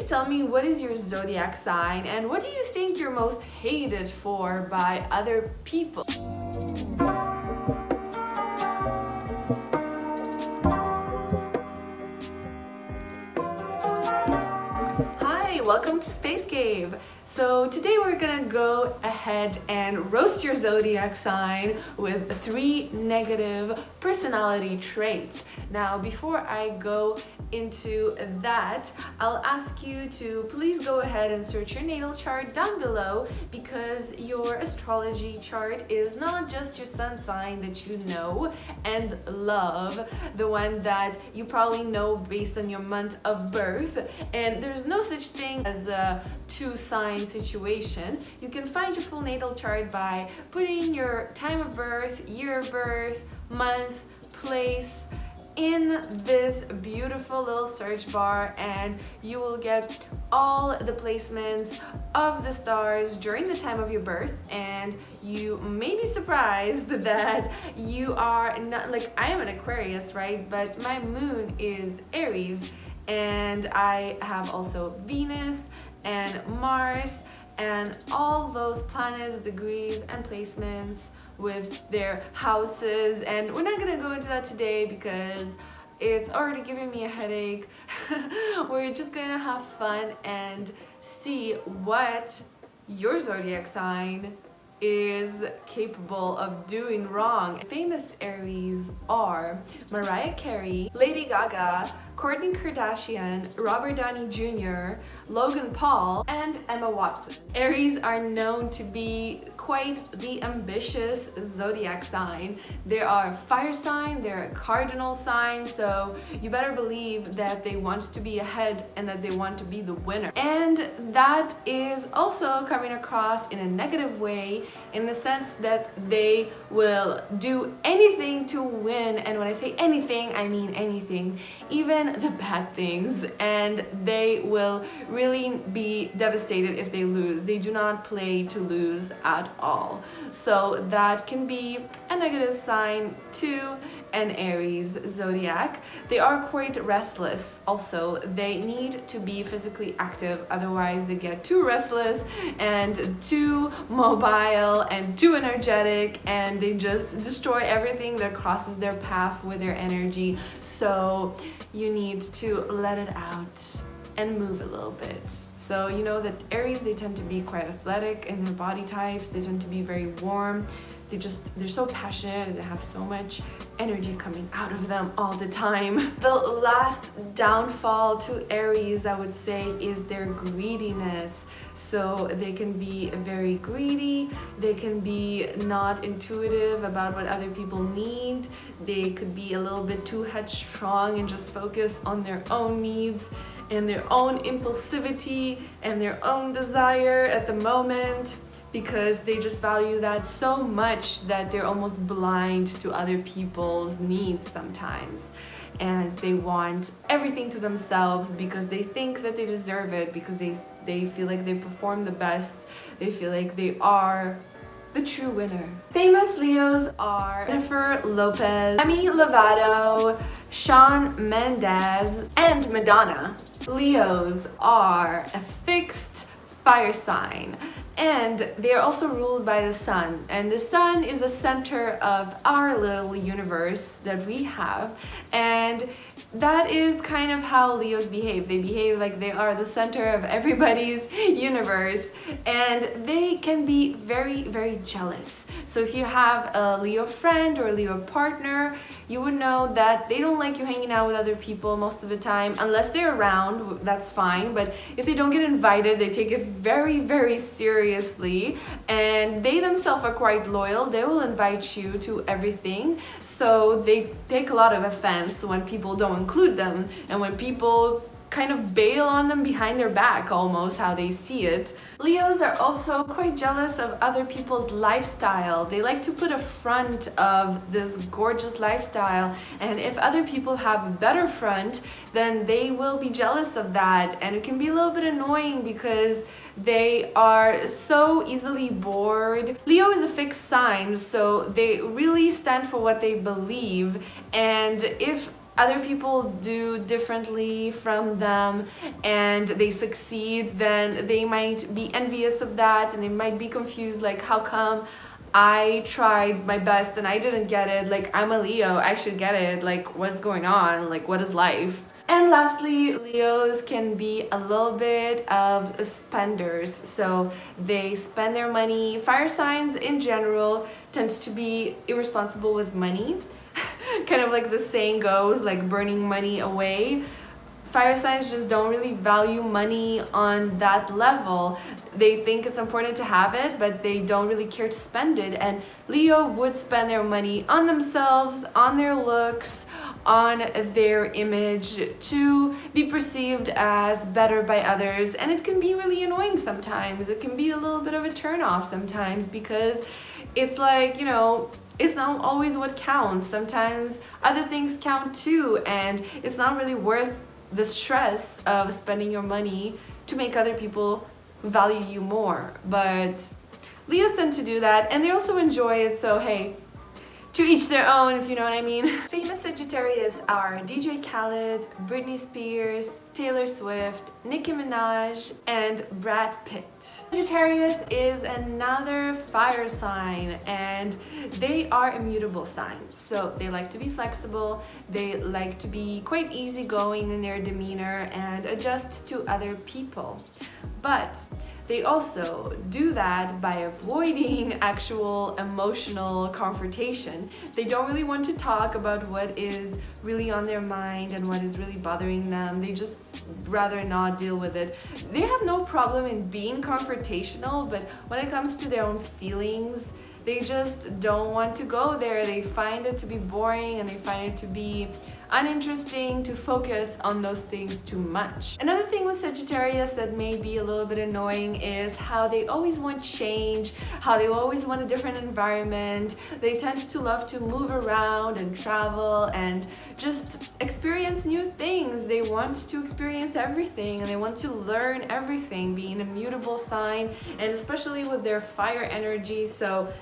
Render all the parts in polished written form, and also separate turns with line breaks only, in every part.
tell me, what is your zodiac sign and what do you think you're most hated for by other people? Hi, welcome to Space Cave. So today we're gonna go ahead and roast your zodiac sign with 3 negative personality traits. Now, before I go into that, I'll ask you to please go ahead and search your natal chart down below, because your astrology chart is not just your sun sign that you know and love, the one that you probably know based on your month of birth, and there's no such thing as a 2-sign situation. You can find your full natal chart by putting your time of birth, year of birth, month, place in this beautiful little search bar, and you will get all the placements of the stars during the time of your birth. And you may be surprised that you are not, like, I am an Aquarius, right? But my moon is Aries, and I have also Venus and Mars and all those planets, degrees, and placements with their houses. And we're not gonna go into that today because it's already giving me a headache. We're just gonna have fun and see what your zodiac sign is capable of doing wrong. Famous Aries are Mariah Carey, Lady Gaga, Kourtney Kardashian, Robert Downey Jr., Logan Paul, and Emma Watson. Aries are known to be quite the ambitious zodiac sign. They are a fire sign, they're a cardinal sign, so you better believe that they want to be ahead and that they want to be the winner. And that is also coming across in a negative way, in the sense that they will do anything to win. And when I say anything, I mean anything, even the bad things, and they will really be devastated if they lose. They do not play to lose at all. So that can be a negative sign to an Aries zodiac. They are quite restless also. They need to be physically active, otherwise they get too restless and too mobile and too energetic, and they just destroy everything that crosses their path with their energy. So you need to let it out and move a little bit. So you know that Aries, they tend to be quite athletic in their body types. They tend to be very warm. They're so passionate and they have so much energy coming out of them all the time. The last downfall to Aries, I would say, is their greediness. So they can be very greedy, they can be not intuitive about what other people need, they could be a little bit too headstrong and just focus on their own needs and their own impulsivity and their own desire at the moment, because they just value that so much that they're almost blind to other people's needs sometimes. And they want everything to themselves because they think that they deserve it, because they feel like they perform the best, they feel like they are the true winner. Famous Leos are Jennifer Lopez, Demi Lovato, Shawn Mendes, and Madonna. Leos are a fixed fire sign, and they are also ruled by the sun, and the sun is the center of our little universe that we have, and that is kind of how Leos behave. They behave like they are the center of everybody's universe, and they can be very, very jealous. So if you have a Leo friend or a Leo partner, you would know that they don't like you hanging out with other people most of the time, unless they're around, that's fine. But if they don't get invited, they take it very, very seriously, and they themselves are quite loyal. They will invite you to everything, so they take a lot of offense when people don't include them, and when people kind of bail on them behind their back, almost how they see it. Leos are also quite jealous of other people's lifestyle. They like to put a front of this gorgeous lifestyle, and if other people have a better front, then they will be jealous of that, and it can be a little bit annoying because they are so easily bored. Leo is a fixed sign, so they really stand for what they believe, and if other people do differently from them and they succeed, then they might be envious of that and they might be confused, like, how come I tried my best and I didn't get it? Like, I'm a Leo, I should get it. Like, what's going on? Like, what is life? And lastly, Leos can be a little bit of spenders, so they spend their money. Fire signs in general tends to be irresponsible with money. Kind of like the saying goes, like burning money away. Fire signs just don't really value money on that level. They think it's important to have it, but they don't really care to spend it. And Leo would spend their money on themselves, on their looks, on their image, to be perceived as better by others. And it can be really annoying sometimes. It can be a little bit of a turn-off sometimes, because it's like, you know, it's not always what counts. Sometimes other things count too, and it's not really worth the stress of spending your money to make other people value you more. But Leos tend to do that, and they also enjoy it, so hey, to each their own, if you know what I mean. Famous Sagittarius are DJ Khaled, Britney Spears, Taylor Swift, Nicki Minaj, and Brad Pitt. Sagittarius is another fire sign, and they are immutable signs. So they like to be flexible, they like to be quite easygoing in their demeanor and adjust to other people. But they also do that by avoiding actual emotional confrontation. They don't really want to talk about what is really on their mind and what is really bothering them. They just rather not deal with it. They have no problem in being confrontational, but when it comes to their own feelings, they just don't want to go there. They find it to be boring and they find it to be uninteresting to focus on those things too much. Another thing with Sagittarius that may be a little bit annoying is how they always want change, how they always want a different environment. They tend to love to move around and travel and just experience new things. They want to experience everything and they want to learn everything, being an immutable sign, and especially with their fire energy. So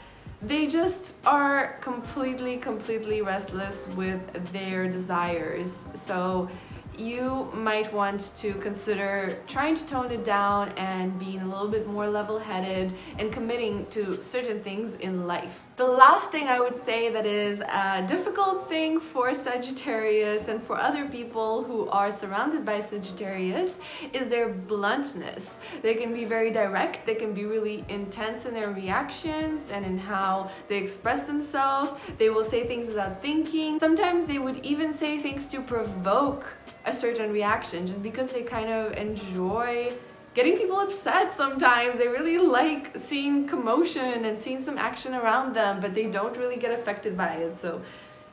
they just are completely restless with their desires. So you might want to consider trying to tone it down and being a little bit more level-headed and committing to certain things in life. The last thing I would say that is a difficult thing for Sagittarius and for other people who are surrounded by Sagittarius is their bluntness. They can be very direct, they can be really intense in their reactions and in how they express themselves. They will say things without thinking. Sometimes they would even say things to provoke a certain reaction just because they kind of enjoy getting people upset sometimes. They really like seeing commotion and seeing some action around them, but they don't really get affected by it, so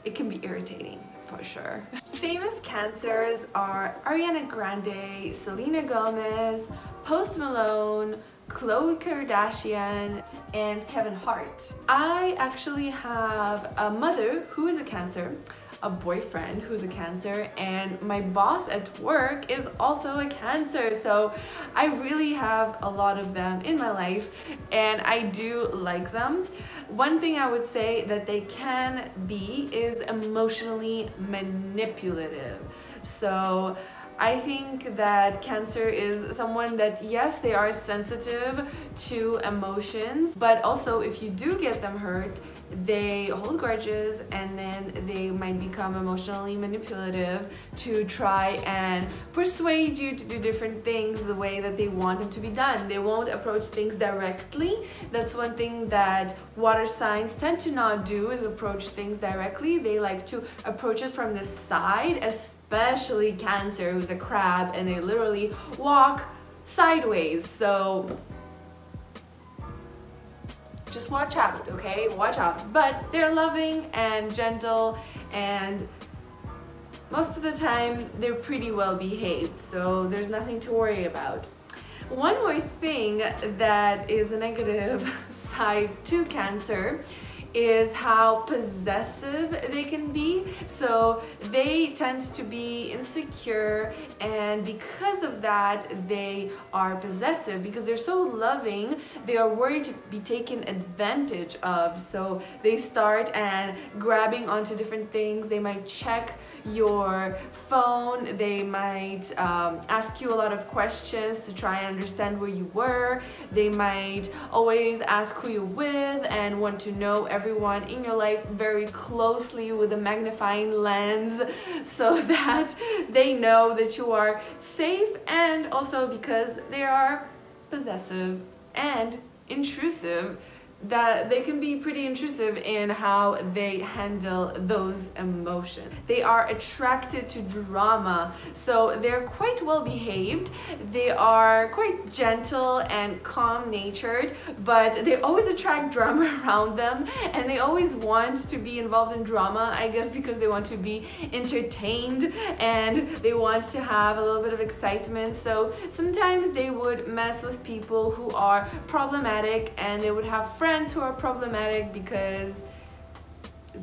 it can be irritating for sure. Famous Cancers are Ariana Grande, Selena Gomez, Post Malone, Khloe Kardashian, and Kevin Hart. I actually have a mother who is a Cancer, a boyfriend who's a Cancer, and my boss at work is also a Cancer, so I really have a lot of them in my life and I do like them. One thing I would say that they can be is emotionally manipulative. So I think that Cancer is someone that, yes, they are sensitive to emotions, but also if you do get them hurt, they hold grudges and then they might become emotionally manipulative to try and persuade you to do different things the way that they want them to be done. They won't approach things directly. That's one thing that water signs tend to not do, is approach things directly. They like to approach it from the side, especially Cancer, who's a crab, and they literally walk sideways. So just watch out, okay? Watch out. But they're loving and gentle, and most of the time they're pretty well behaved, so there's nothing to worry about. One more thing that is a negative side to Cancer is how possessive they can be. So they tend to be insecure, and because of that they are possessive. Because they're so loving, they are worried to be taken advantage of, so they start and grabbing onto different things. They might check your phone. They might ask you a lot of questions to try and understand where you were. They might always ask who you're with and want to know everyone in your life very closely with a magnifying lens so that they know that you are safe, and also because they are possessive and intrusive, that they can be pretty intrusive in how they handle those emotions. They are attracted to drama, so they're quite well behaved. They are quite gentle and calm natured, but they always attract drama around them, and they always want to be involved in drama, I guess because they want to be entertained and they want to have a little bit of excitement. So sometimes they would mess with people who are problematic, and they would have friends who are problematic because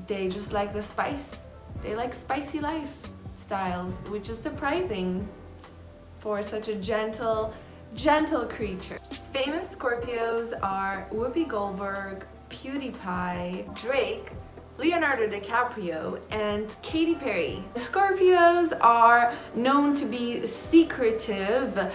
they just like the spice. They like spicy lifestyles, which is surprising for such a gentle creature. Famous Scorpios are Whoopi Goldberg, PewDiePie, Drake, Leonardo DiCaprio, and Katy Perry. Scorpios are known to be secretive,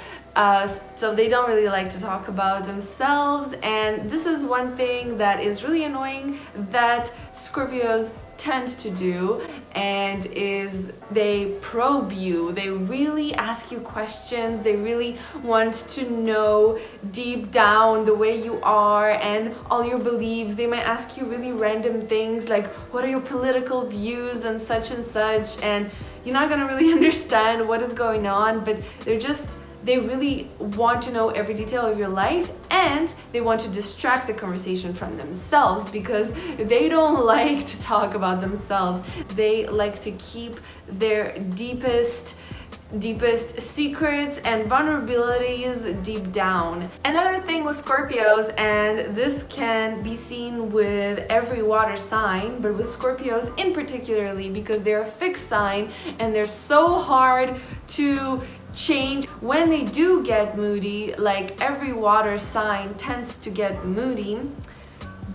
so they don't really like to talk about themselves, and this is one thing that is really annoying that Scorpios tend to do, and is they probe you. They really ask you questions. They really want to know deep down the way you are and all your beliefs. They might ask you really random things like, what are your political views and such, and you're not gonna really understand what is going on, but they really want to know every detail of your life, and they want to distract the conversation from themselves because they don't like to talk about themselves. They like to keep their deepest secrets and vulnerabilities deep down. Another thing with Scorpios, and this can be seen with every water sign, but with Scorpios in particularly because they're a fixed sign and they're so hard to change. When they do get moody, like every water sign tends to get moody,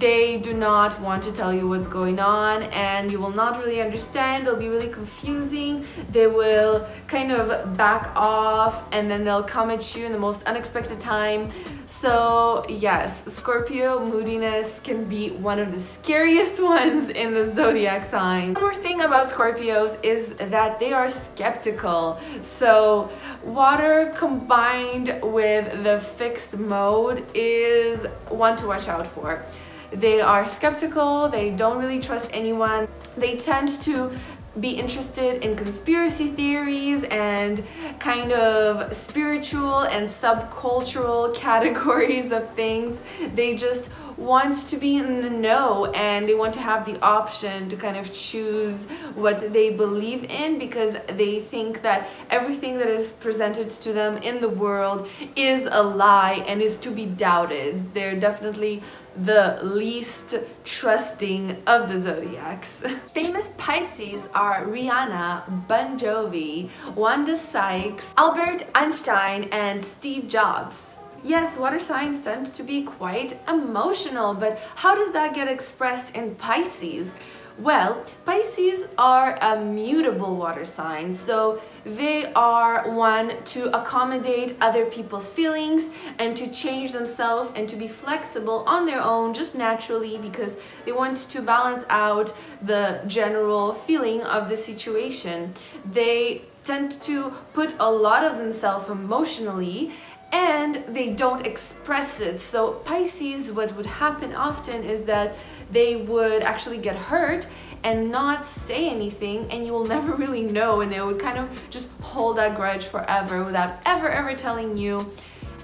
they do not want to tell you what's going on, and you will not really understand. They'll be really confusing. They will kind of back off, and then they'll come at you in the most unexpected time. So yes, Scorpio moodiness can be one of the scariest ones in the zodiac sign. One more thing about Scorpios is that they are skeptical. So water combined with the fixed mode is one to watch out for. They are skeptical, they don't really trust anyone. They tend to be interested in conspiracy theories and kind of spiritual and subcultural categories of things. They just want to be in the know, and they want to have the option to kind of choose what they believe in, because they think that everything that is presented to them in the world is a lie and is to be doubted. They're definitely the least trusting of the zodiacs. Famous Pisces are Rihanna, Bon Jovi, Wanda Sykes, Albert Einstein, and Steve Jobs. Yes, water signs tend to be quite emotional, but how does that get expressed in Pisces? Well, Pisces are a mutable water sign, so they are one to accommodate other people's feelings and to change themselves and to be flexible on their own just naturally, because they want to balance out the general feeling of the situation. They tend to put a lot of themselves emotionally, and they don't express it. So Pisces, what would happen often is that they would actually get hurt and not say anything, and you will never really know, and they would kind of just hold that grudge forever without ever telling you.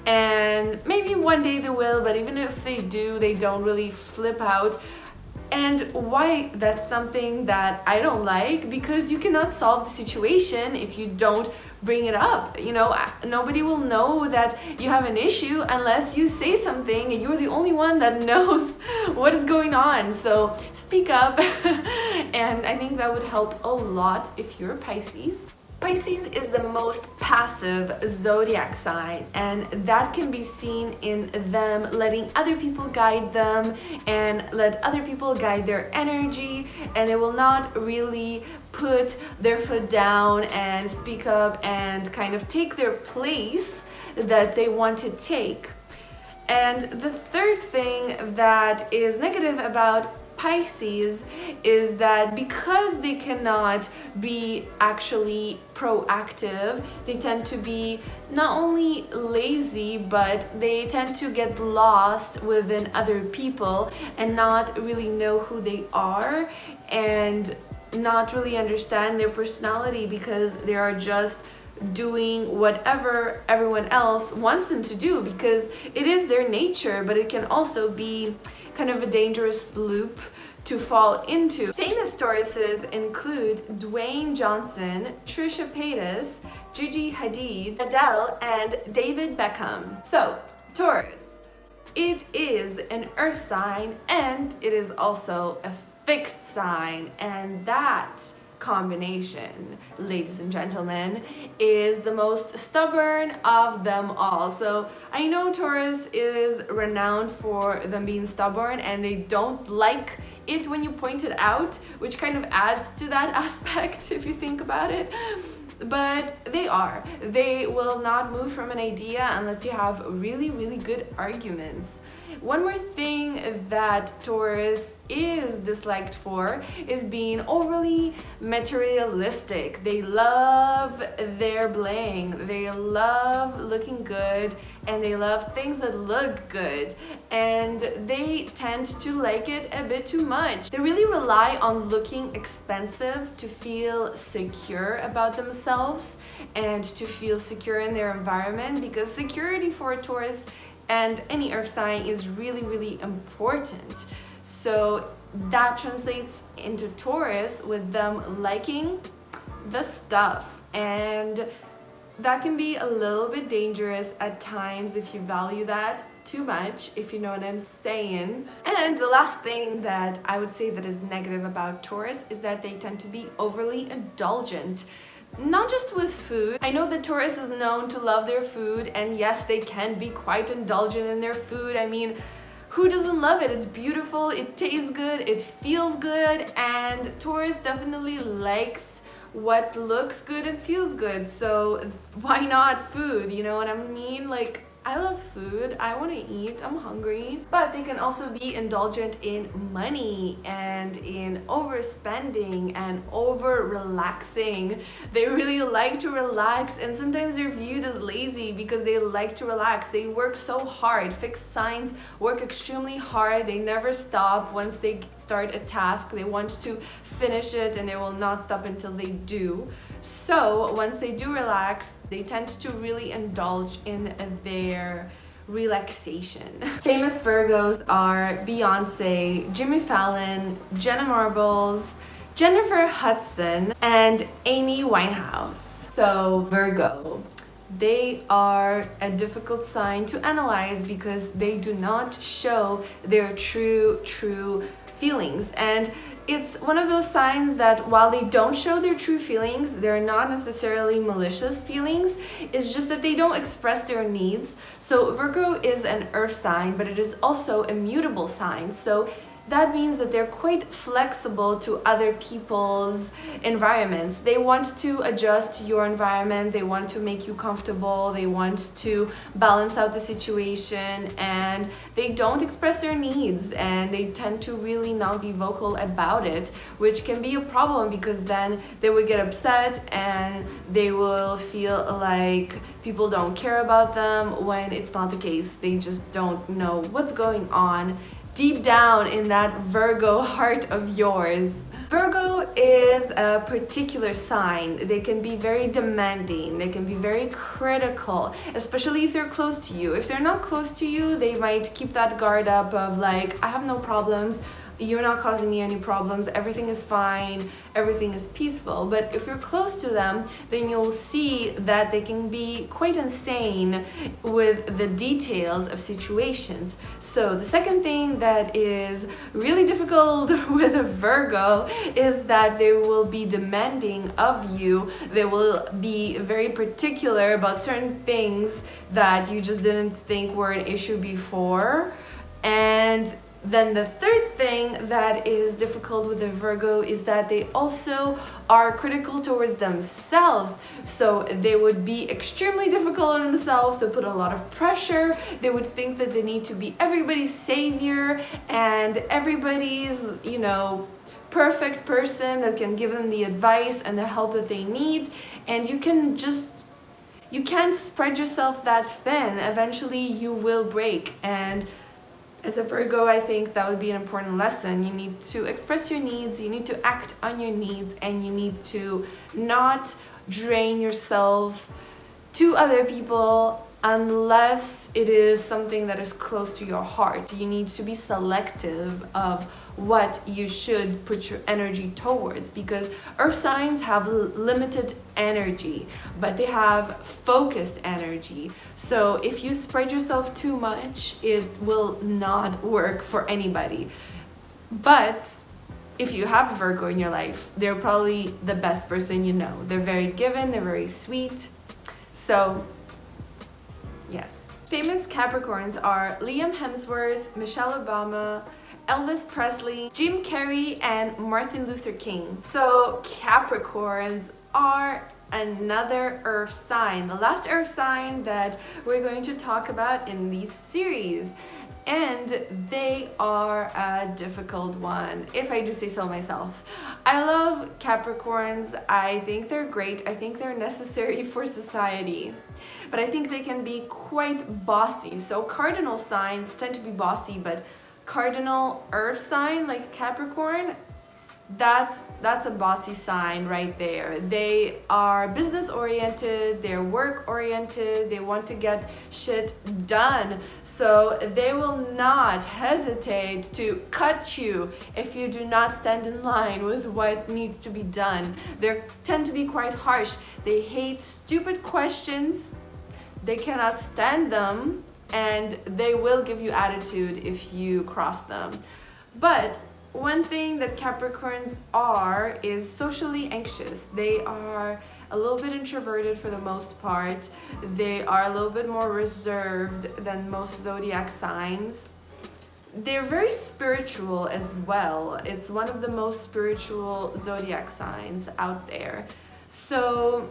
And maybe one day they will, but even if they do, they don't really flip out. And why that's something that I don't like, because you cannot solve the situation if you don't bring it up. You know, nobody will know that you have an issue unless you say something, and you're the only one that knows what is going on. So speak up, and I think that would help a lot if you're a Pisces. Pisces is the most passive zodiac sign, and that can be seen in them letting other people guide them and let other people guide their energy, and they will not really put their foot down and speak up and kind of take their place that they want to take. And the third thing that is negative about Pisces is that because they cannot be actually proactive, they tend to be not only lazy, but they tend to get lost within other people and not really know who they are and not really understand their personality, because they are just doing whatever everyone else wants them to do, because it is their nature, but it can also be kind of a dangerous loop to fall into. Famous Tauruses include Dwayne Johnson, Trisha Paytas, Gigi Hadid, Adele, and David Beckham. So, Taurus, it is an earth sign and it is also a fixed sign, and that combination, ladies and gentlemen, is the most stubborn of them all. So I know Taurus is renowned for them being stubborn and they don't like it when you point it out, which kind of adds to that aspect if you think about it. But they will not move from an idea unless you have really, really good arguments. One more thing that Taurus is disliked for is being overly materialistic. They love their bling, they love looking good, and they love things that look good, and they tend to like it a bit too much. They really rely on looking expensive to feel secure about themselves and to feel secure in their environment, because security for a Taurus and any earth sign is really, really important. So that translates into Taurus with them liking the stuff, and that can be a little bit dangerous at times if you value that too much, if you know what I'm saying. And the last thing that I would say that is negative about Taurus is that they tend to be overly indulgent. Not just with food. I know that Taurus is known to love their food, and yes, they can be quite indulgent in their food. I mean, who doesn't love it? It's beautiful, it tastes good, it feels good, and Taurus definitely likes what looks good and feels good. So why not food? You know what I mean? Like, I love food, I want to eat, I'm hungry. But they can also be indulgent in money and in overspending and over relaxing. They really like to relax, and sometimes they're viewed as lazy because they like to relax. They work so hard. Fixed signs work extremely hard. They never stop. Once they start a task, they want to finish it and they will not stop until they do. So once they do relax, they tend to really indulge in their relaxation. Famous Virgos are Beyonce, Jimmy Fallon, Jenna Marbles, Jennifer Hudson, and Amy Winehouse. So Virgo, they are a difficult sign to analyze because they do not show their true feelings, and it's one of those signs that while they don't show their true feelings, they're not necessarily malicious feelings. It's just that they don't express their needs. So Virgo is an earth sign, but it is also a mutable sign. So that means that they're quite flexible to other people's environments. They want to adjust to your environment, they want to make you comfortable, they want to balance out the situation, and they don't express their needs, and they tend to really not be vocal about it, which can be a problem because then they would get upset and they will feel like people don't care about them, when it's not the case. They just don't know what's going on deep down in that Virgo heart of yours. Virgo is a particular sign. They can be very demanding, they can be very critical, especially if they're close to you. If they're not close to you, they might keep that guard up of like, I have no problems, you're not causing me any problems, everything is fine, everything is peaceful. But if you're close to them, then you'll see that they can be quite insane with the details of situations. So the second thing that is really difficult with a Virgo is that they will be demanding of you. They will be very particular about certain things that you just didn't think were an issue before. And then the third thing that is difficult with a Virgo is that they also are critical towards themselves. So they would be extremely difficult on themselves, they put a lot of pressure, they would think that they need to be everybody's savior and everybody's, perfect person that can give them the advice and the help that they need. And you can't spread yourself that thin. Eventually you will break. And as a Virgo, I think that would be an important lesson. You need to express your needs, you need to act on your needs, and you need to not drain yourself to other people unless it is something that is close to your heart. You need to be selective of what you should put your energy towards, because earth signs have limited energy, but they have focused energy. So if you spread yourself too much, it will not work for anybody. But if you have a Virgo in your life, they're probably the best person you know. They're very given, they're very sweet. So yes. Famous Capricorns are Liam Hemsworth, Michelle Obama, Elvis Presley, Jim Carrey, and Martin Luther King. So Capricorns are another earth sign, the last earth sign that we're going to talk about in this series. And they are a difficult one, if I do say so myself. I love Capricorns. I think they're great. I think they're necessary for society. But I think they can be quite bossy. So cardinal signs tend to be bossy, but cardinal earth sign like Capricorn, that's a bossy sign right there. They are business oriented, they're work oriented, they want to get shit done. So they will not hesitate to cut you if you do not stand in line with what needs to be done. They tend to be quite harsh. They hate stupid questions. They cannot stand them, and they will give you attitude if you cross them. But one thing that Capricorns are is socially anxious. They are a little bit introverted for the most part. They are a little bit more reserved than most zodiac signs. They're very spiritual as well. It's one of the most spiritual zodiac signs out there. So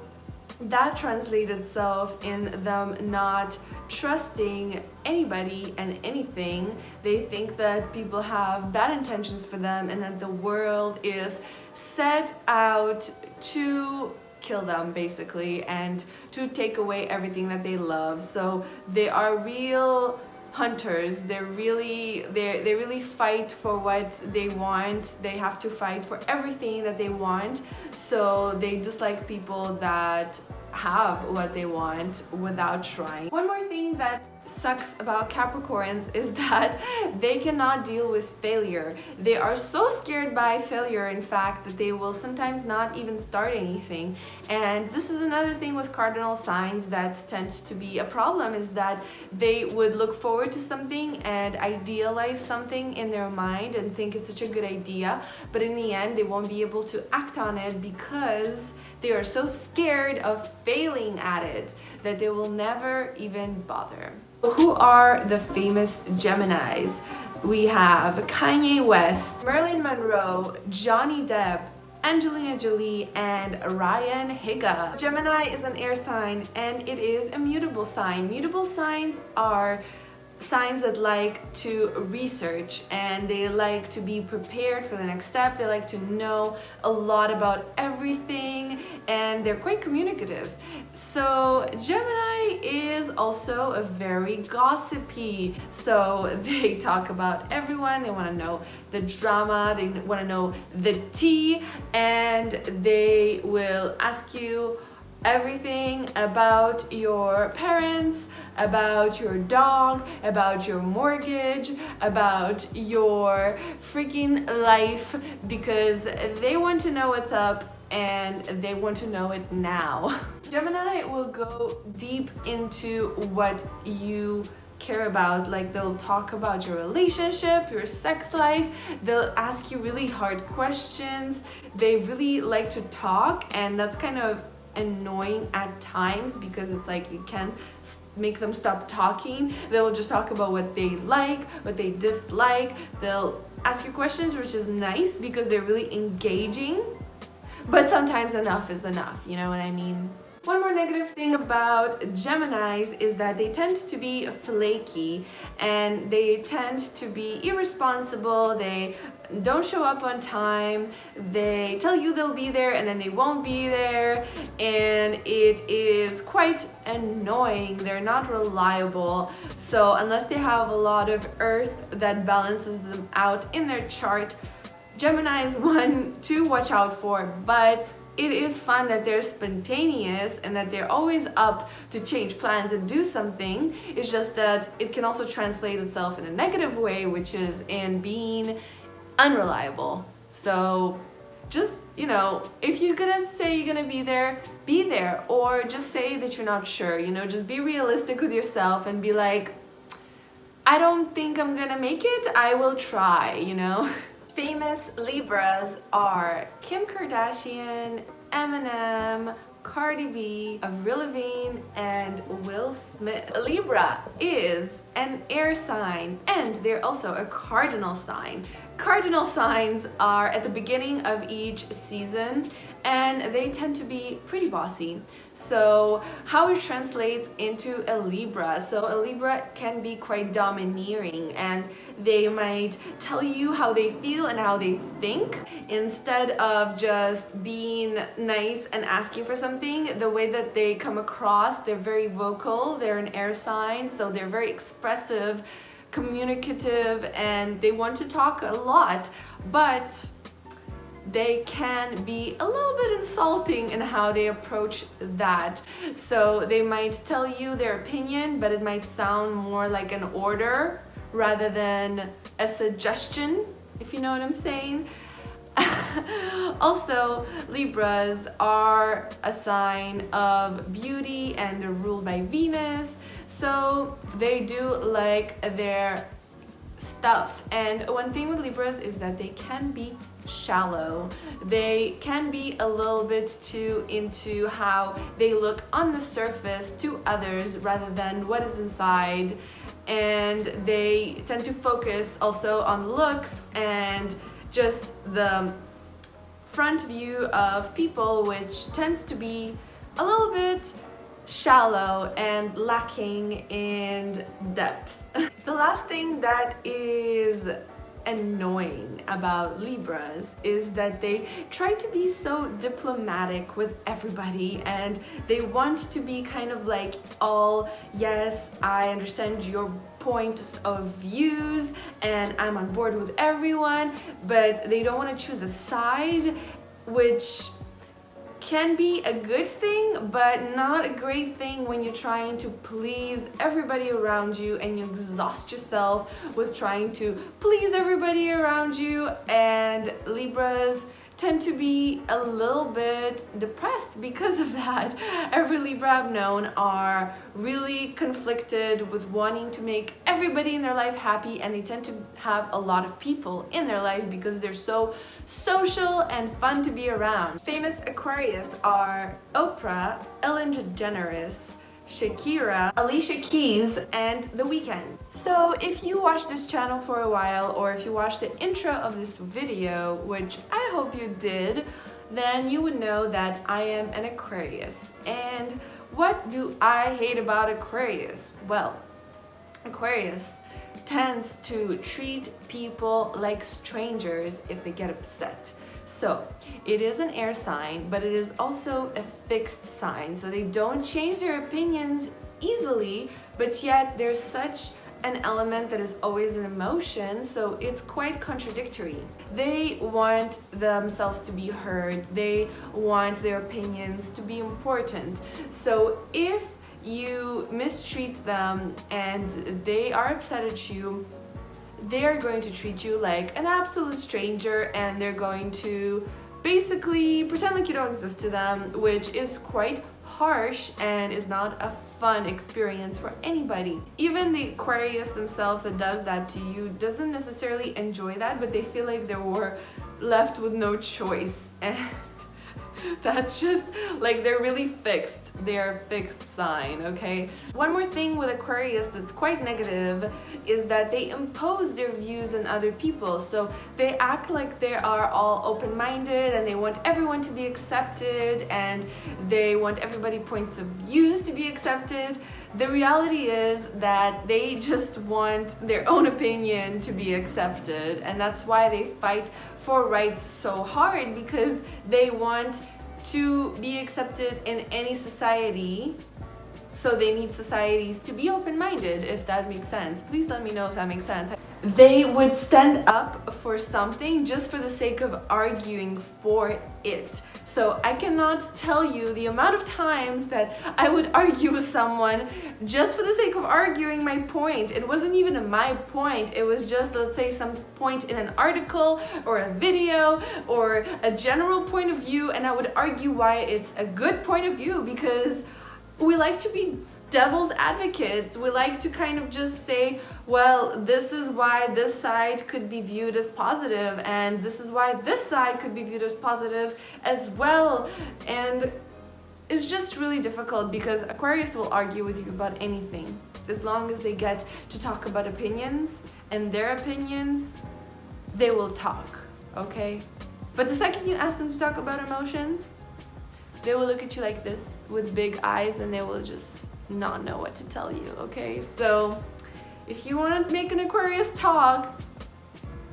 that translates itself in them not trusting anybody and anything. They think that people have bad intentions for them and that the world is set out to kill them basically and to take away everything that they love. So they are real hunters. They really fight for what they want. They have to fight for everything that they want. So they dislike people that have what they want without trying. One more thing that sucks about Capricorns is that they cannot deal with failure. They are so scared by failure, in fact, that they will sometimes not even start anything. And this is another thing with cardinal signs that tends to be a problem, is that they would look forward to something and idealize something in their mind and think it's such a good idea, but in the end they won't be able to act on it because they are so scared of failing at it that they will never even bother. Who are the famous Geminis? We have Kanye West, Marilyn Monroe, Johnny Depp, Angelina Jolie, and Ryan Higa. Gemini is an air sign and it is a mutable sign. Mutable signs are signs that like to research and they like to be prepared for the next step. They like to know a lot about everything and they're quite communicative. So Gemini is also a very gossipy. So they talk about everyone. They want to know the drama. They want to know the tea, and they will ask you everything about your parents, about your dog, about your mortgage, about your freaking life, because they want to know what's up and they want to know it now. Gemini will go deep into what you care about. Like, they'll talk about your relationship, your sex life, they'll ask you really hard questions. They really like to talk, and that's kind of annoying at times because it's like you can't make them stop talking. They'll just talk about what they like, what they dislike. They'll ask you questions, which is nice because they're really engaging, but sometimes enough is enough, you know what I mean? One more negative thing about Geminis is that they tend to be flaky and they tend to be irresponsible. They don't show up on time. They tell you they'll be there and then they won't be there, and it is quite annoying. They're not reliable. So unless they have a lot of earth that balances them out in their chart, Gemini is one to watch out for. But it is fun that they're spontaneous and that they're always up to change plans and do something. It's just that it can also translate itself in a negative way, which is in being unreliable. So just, you know, if you're gonna say you're gonna be there, or just say that you're not sure, you know, just be realistic with yourself and be like, I don't think I'm gonna make it, I will try, you know. Famous Libras are Kim Kardashian, Eminem, Cardi B, Avril Lavigne, and Will Smith. Libra is an air sign, and they're also a cardinal sign. Cardinal signs are at the beginning of each season, and they tend to be pretty bossy. So how it translates into a Libra. So a Libra can be quite domineering, and they might tell you how they feel and how they think instead of just being nice and asking for something. The way that they come across, they're very vocal. They're an air sign, so they're very expressive, communicative, and they want to talk a lot, but they can be a little bit insulting in how they approach that. So they might tell you their opinion, but it might sound more like an order rather than a suggestion, if you know what I'm saying. Also, Libras are a sign of beauty and they're ruled by Venus, so they do like their stuff. And one thing with Libras is that they can be shallow. They can be a little bit too into how they look on the surface to others rather than what is inside, and they tend to focus also on looks and just the front view of people, which tends to be a little bit shallow and lacking in depth. The last thing that is annoying about Libras is that they try to be so diplomatic with everybody, and they want to be kind of like all, yes, I understand your point of views and I'm on board with everyone, but they don't want to choose a side, which can be a good thing, but not a great thing when you're trying to please everybody around you and you exhaust yourself with trying to please everybody around you. And Libras tend to be a little bit depressed because of that. Every Libra I've known are really conflicted with wanting to make everybody in their life happy, and they tend to have a lot of people in their life because they're so social and fun to be around. Famous Aquarius are Oprah, Ellen DeGeneres, Shakira, Alicia Keys, and The Weeknd. So if you watched this channel for a while, or if you watched the intro of this video, which I hope you did, then you would know that I am an Aquarius. And what do I hate about Aquarius? Well, Aquarius tends to treat people like strangers if they get upset. So it is an air sign, but it is also a fixed sign. So they don't change their opinions easily, but yet they're such an element that is always an emotion, so it's quite contradictory. They want themselves to be heard, they want their opinions to be important. So if you mistreat them and they are upset at you, they're going to treat you like an absolute stranger, and they're going to basically pretend like you don't exist to them, which is quite harsh and is not a fun experience for anybody. Even the Aquarius themselves that does that to you doesn't necessarily enjoy that, but they feel like they were left with no choice, and that's just like they're really fixed. They're a fixed sign, okay? One more thing with Aquarius that's quite negative is that they impose their views on other people. So they act like they are all open-minded and they want everyone to be accepted and they want everybody's points of views to be accepted. The reality is that they just want their own opinion to be accepted, and that's why they fight for rights so hard, because they want to be accepted in any society. So they need societies to be open-minded, if that makes sense. Please let me know if that makes sense. They would stand up for something just for the sake of arguing for it. So I cannot tell you the amount of times that I would argue with someone just for the sake of arguing my point. It wasn't even my point, it was just, let's say, some point in an article or a video or a general point of view, and I would argue why it's a good point of view, because we like to be devil's advocates. We like to kind of just say, well, this is why this side could be viewed as positive, and this is why this side could be viewed as positive as well. And it's just really difficult, because Aquarius will argue with you about anything as long as they get to talk about opinions, and their opinions, they will talk, okay? But the second you ask them to talk about emotions, they will look at you like this with big eyes, and they will just not know what to tell you, okay? So if you want to make an Aquarius talk,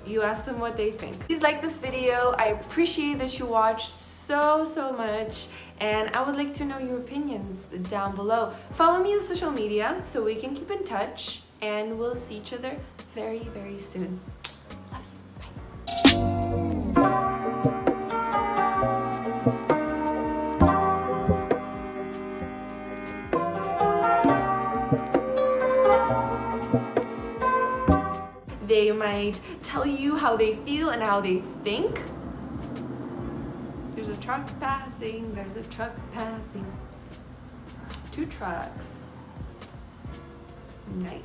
you ask them what they think. Please like this video. I appreciate that you watched so much, and I would like to know your opinions down below. Follow me on social media so we can keep in touch, and we'll see each other very soon. Love you. Bye. They might tell you how they feel and how they think. There's a truck passing, there's a truck passing. 2 trucks. Nice.